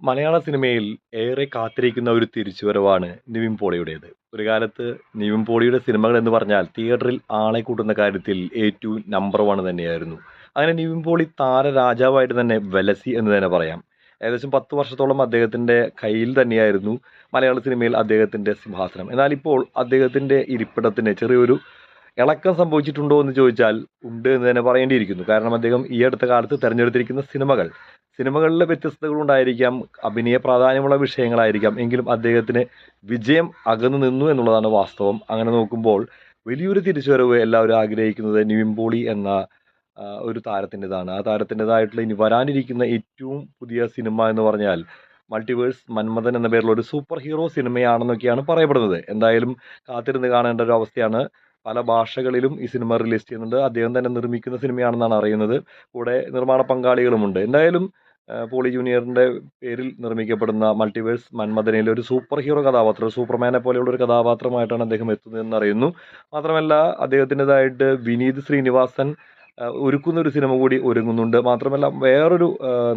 മലയാള സിനിമയിൽ ഏറെ കാത്തിരിക്കുന്ന ഒരു തിരിച്ചുവരവാണ് നിവിൻ പോളിയുടേത്. ഒരു കാലത്ത് നിവിൻ പോളിയുടെ സിനിമകൾ എന്ന് പറഞ്ഞാൽ തിയേറ്ററിൽ ആളെ കൂട്ടുന്ന കാര്യത്തിൽ ഏറ്റവും നമ്പർ 1 തന്നെയായിരുന്നു. അങ്ങനെ നിവിൻ പോളി താരരാജാവായിട്ട് തന്നെ വിലസി എന്ന് തന്നെ പറയാം. ഏകദേശം 10 വർഷത്തോളം അദ്ദേഹത്തിന്റെ കയ്യിൽ തന്നെയായിരുന്നു മലയാള സിനിമയിൽ അദ്ദേഹത്തിന്റെ സിംഹാസനം. എന്നാൽ ഇപ്പോൾ അദ്ദേഹത്തിന്റെ ഇരിപ്പിടത്തിന് ചെറിയൊരു ഇളക്കം സംഭവിച്ചിട്ടുണ്ടോ എന്ന് ചോദിച്ചാൽ ഉണ്ട് എന്ന് തന്നെ പറയേണ്ടിയിരിക്കുന്നു. കാരണം അദ്ദേഹം ഈ അടുത്ത കാലത്ത് തെരഞ്ഞെടുത്തിരിക്കുന്ന സിനിമകളിലെ വ്യത്യസ്തതകൾ ഉണ്ടായിരിക്കാം, അഭിനയ പ്രാധാന്യമുള്ള വിഷയങ്ങളായിരിക്കാം. എങ്കിലും അദ്ദേഹത്തിന് വിജയം അകന്നു നിന്നു എന്നുള്ളതാണ് വാസ്തവം. അങ്ങനെ നോക്കുമ്പോൾ വലിയൊരു തിരിച്ചുവരവ് എല്ലാവരും ആഗ്രഹിക്കുന്നത് നിവിൻ പോളി എന്ന ഒരു താരത്തിൻ്റെതാണ്. ആ താരത്തിൻ്റെതായിട്ടുള്ള ഇനി വരാനിരിക്കുന്ന ഏറ്റവും പുതിയ സിനിമ എന്ന് പറഞ്ഞാൽ മൾട്ടിവേഴ്സ് മന്മഥൻ എന്ന പേരിലുള്ള ഒരു സൂപ്പർ ഹീറോ സിനിമയാണെന്നൊക്കെയാണ് പറയപ്പെടുന്നത്. എന്തായാലും കാത്തിരുന്ന് കാണേണ്ട ഒരു അവസ്ഥയാണ്. പല ഭാഷകളിലും ഈ സിനിമ റിലീസ് ചെയ്യുന്നുണ്ട്. അദ്ദേഹം തന്നെ നിർമ്മിക്കുന്ന സിനിമയാണെന്നാണ് അറിയുന്നത്. കൂടെ നിർമ്മാണ പങ്കാളികളുമുണ്ട്. എന്തായാലും പോളി ജൂനിയറിന്റെ പേരിൽ നിർമ്മിക്കപ്പെടുന്ന മൾട്ടിവേഴ്സ് മന്മഥനിൽ ഒരു സൂപ്പർ ഹീറോ കഥാപാത്രം, സൂപ്പർമാനെ പോലെയുള്ള ഒരു കഥാപാത്രമായിട്ടാണ് അദ്ദേഹം എത്തുന്നതെന്ന് അറിയുന്നു. മാത്രമല്ല അദ്ദേഹത്തിൻ്റെതായിട്ട് വിനീത് ശ്രീനിവാസൻ ഒരുക്കുന്ന ഒരു സിനിമ കൂടി ഒരുങ്ങുന്നുണ്ട്. മാത്രമല്ല വേറൊരു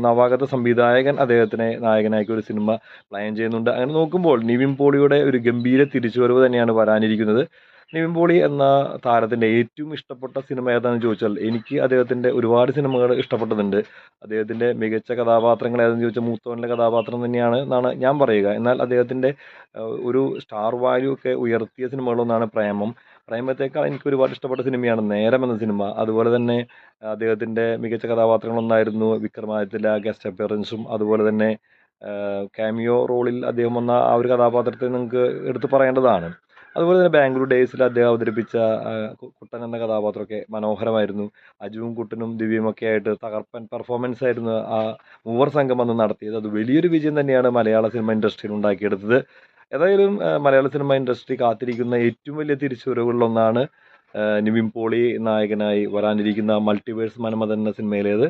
നവാഗത സംവിധായകൻ അദ്ദേഹത്തിനെ നായകനാക്കി ഒരു സിനിമ പ്ലാൻ ചെയ്യുന്നുണ്ട്. അങ്ങനെ നോക്കുമ്പോൾ നിവിൻ പോളിയുടെ ഒരു ഗംഭീര തിരിച്ചുവരവ് തന്നെയാണ് വരാനിരിക്കുന്നത്. നിവിൻ പോളി എന്ന താരത്തിൻ്റെ ഏറ്റവും ഇഷ്ടപ്പെട്ട സിനിമ ഏതാണെന്ന് ചോദിച്ചാൽ എനിക്ക് അദ്ദേഹത്തിൻ്റെ ഒരുപാട് സിനിമകൾ ഇഷ്ടപ്പെട്ടതുണ്ട്. അദ്ദേഹത്തിൻ്റെ മികച്ച കഥാപാത്രങ്ങൾ ഏതെന്ന് ചോദിച്ചാൽ മൂത്തവനിലെ കഥാപാത്രം തന്നെയാണ് എന്നാണ് ഞാൻ പറയുക. എന്നാൽ അദ്ദേഹത്തിൻ്റെ ഒരു സ്റ്റാർ വാല്യൂ ഒക്കെ ഉയർത്തിയ സിനിമകളൊന്നാണ് പ്രേമം. പ്രേമത്തേക്കാൾ എനിക്ക് ഒരുപാട് ഇഷ്ടപ്പെട്ട സിനിമയാണ് നേരം എന്ന സിനിമ. അതുപോലെ തന്നെ അദ്ദേഹത്തിൻ്റെ മികച്ച കഥാപാത്രങ്ങളൊന്നായിരുന്നു വിക്രമാദിത്യത്തിലെ ആ ഗസ്റ്റ് അപ്പിയറൻസും. അതുപോലെ തന്നെ കാമിയോ റോളിൽ അദ്ദേഹം വന്ന ആ ഒരു കഥാപാത്രത്തെ നിങ്ങൾക്ക് എടുത്തു പറയേണ്ടതാണ്. അതുപോലെ തന്നെ ബാംഗ്ലൂർ ഡേയ്സിൽ അദ്ദേഹം അവതരിപ്പിച്ച കുട്ടൻ എന്ന കഥാപാത്രമൊക്കെ മനോഹരമായിരുന്നു. അജുവും കുട്ടനും ദിവ്യയും ഒക്കെ ആയിട്ട് തകർപ്പൻ പെർഫോമൻസ് ആയിരുന്നു ആ മൂവർ സംഘം അന്ന് നടത്തിയത്. അത് വലിയൊരു വിജയം തന്നെയാണ് മലയാള സിനിമ ഇൻഡസ്ട്രിയിൽ ഉണ്ടാക്കിയെടുത്തത്. ഏതായാലും മലയാള സിനിമ ഇൻഡസ്ട്രി കാത്തിരിക്കുന്ന ഏറ്റവും വലിയ തിരിച്ചുവരവുകളിലൊന്നാണ് നിവിൻ പോളി നായകനായി വരാനിരിക്കുന്ന മൾട്ടിവേഴ്സ് മന്മഥൻ എന്ന സിനിമയിലേത്.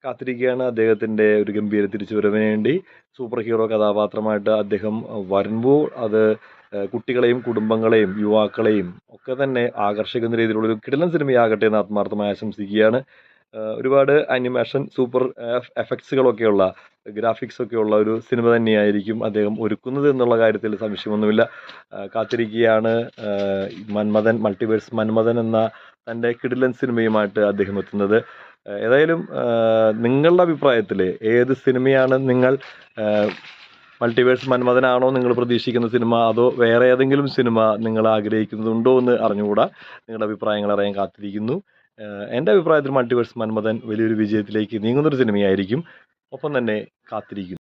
കാത്തിരിക്കുകയാണ് അദ്ദേഹത്തിൻ്റെ ഒരു ഗംഭീര തിരിച്ചുവരവിന് വേണ്ടി. സൂപ്പർ ഹീറോ കഥാപാത്രമായിട്ട് അദ്ദേഹം വരുമ്പോൾ അത് കുട്ടികളെയും കുടുംബങ്ങളെയും യുവാക്കളെയും ഒക്കെ തന്നെ ആകർഷിക്കുന്ന രീതിയിലുള്ളൊരു കിടിലൻ സിനിമയാകട്ടെ എന്ന് ആത്മാർത്ഥമായി ആശംസിക്കുകയാണ്. ഒരുപാട് അനിമേഷൻ സൂപ്പർ എഫക്ട്സുകളൊക്കെയുള്ള ഗ്രാഫിക്സ് ഒക്കെയുള്ള ഒരു സിനിമ തന്നെയായിരിക്കും അദ്ദേഹം ഒരുക്കുന്നത് എന്നുള്ള കാര്യത്തിൽ സംശയമൊന്നുമില്ല. കാത്തിരിക്കുകയാണ് മന്മഥൻ മൾട്ടിവേഴ്സ് മന്മഥൻ എന്ന തൻ്റെ കിടിലൻ സിനിമയുമായിട്ട് അദ്ദേഹം എത്തുന്നത്. ഏതായാലും നിങ്ങളുടെ അഭിപ്രായത്തിൽ ഏത് സിനിമയാണ് നിങ്ങൾ മൾട്ടിവേഴ്സ് മന്മഥനാണോ നിങ്ങൾ പ്രതീക്ഷിക്കുന്ന സിനിമ, അതോ വേറെ ഏതെങ്കിലും സിനിമ നിങ്ങൾ ആഗ്രഹിക്കുന്നുണ്ടോ എന്ന് അറിഞ്ഞുകൂടാ. നിങ്ങളുടെ അഭിപ്രായങ്ങൾ അറിയാൻ കാത്തിരിക്കുന്നു. എൻ്റെ അഭിപ്രായത്തിൽ മൾട്ടിവേഴ്സ് മന്മഥൻ വലിയൊരു വിജയത്തിലേക്ക് നീങ്ങുന്നൊരു സിനിമയായിരിക്കും. ഒപ്പം തന്നെ കാത്തിരിക്കുന്നു.